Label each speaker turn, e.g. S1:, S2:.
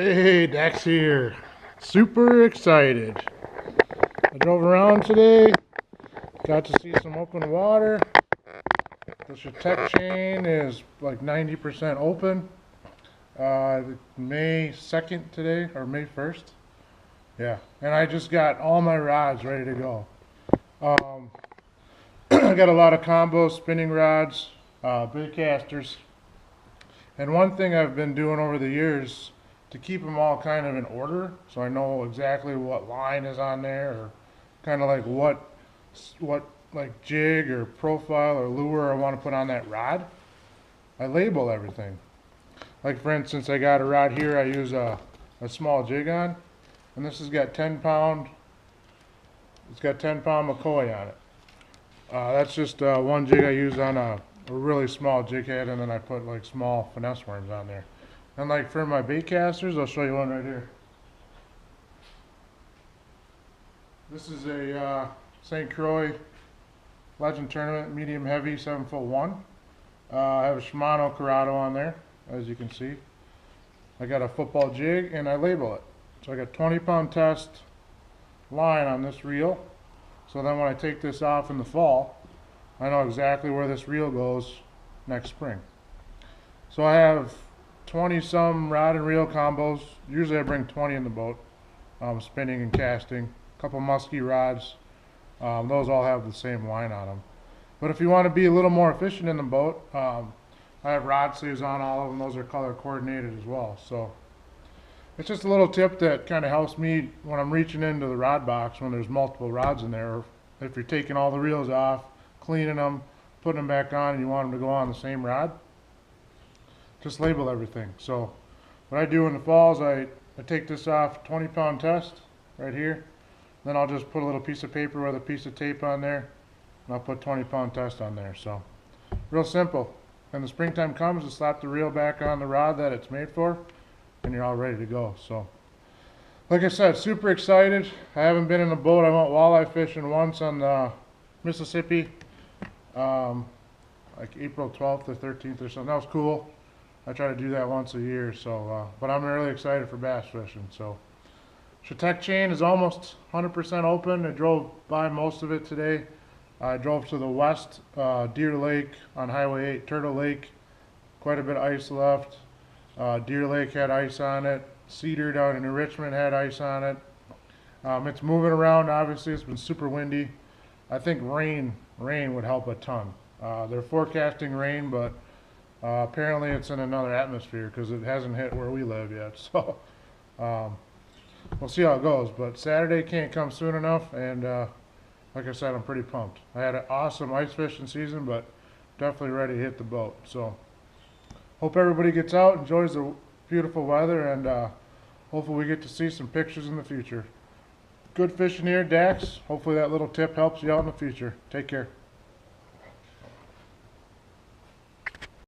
S1: Hey, Dax here. Super excited. I drove around today, got to see some open water. The Shatek chain is like 90% open. May 2nd today, or May 1st. Yeah, and I just got all my rods ready to go. Um, I got a lot of combos, spinning rods, big casters. And one thing I've been doing over the years to keep them all kind of in order, so I know exactly what line is on there, or kind of like what like jig or profile or lure I want to put on that rod. I label everything. Like for instance, I got a rod here I use a small jig on, and this has got 10 pound. It's got 10 pound McCoy on it. That's just one jig I use on a really small jig head, and then I put like small finesse worms on there. And like for my bait casters, I'll show you one right here. This is a St. Croix Legend Tournament medium heavy 7'1". I have a Shimano Corrado on there, as you can see. I got a football jig and I label it. So I got 20 pound test line on this reel. So then when I take this off in the fall, I know exactly where this reel goes next spring. So I have 20 some rod and reel combos. Usually I bring 20 in the boat, spinning and casting. A couple musky rods. Those all have the same line on them. But if you want to be a little more efficient in the boat, I have rod sleeves on all of them. Those are color coordinated as well. So it's just a little tip that kind of helps me when I'm reaching into the rod box when there's multiple rods in there. Or if you're taking all the reels off, cleaning them, putting them back on, and you want them to go on the same rod, just label everything. So what I do in the fall is I take this off 20 pound test right here. Then I'll just put a little piece of paper with a piece of tape on there, and I'll put 20 pound test on there. So real simple. When the springtime comes, just slap the reel back on the rod that it's made for, and you're all ready to go. So like I said, super excited. I haven't been in a boat. I went walleye fishing once on the Mississippi, like April 12th or 13th or something. That was cool. I try to do that once a year. So, but I'm really excited for bass fishing. So Shatek chain is almost 100% open. I drove by most of it today. I drove to the west, Deer Lake on Highway 8, Turtle Lake, quite a bit of ice left. Deer Lake had ice on it. Cedar down in New Richmond had ice on it. It's moving around, obviously. It's been super windy. I think rain would help a ton. They're forecasting rain, but apparently it's in another atmosphere because it hasn't hit where we live yet. So we'll see how it goes. But Saturday can't come soon enough, and like I said, I'm pretty pumped. I had an awesome ice fishing season, but definitely ready to hit the boat. So hope everybody gets out, enjoys the beautiful weather, and hopefully we get to see some pictures in the future. Good fishing here, Dax. Hopefully that little tip helps you out in the future. Take care.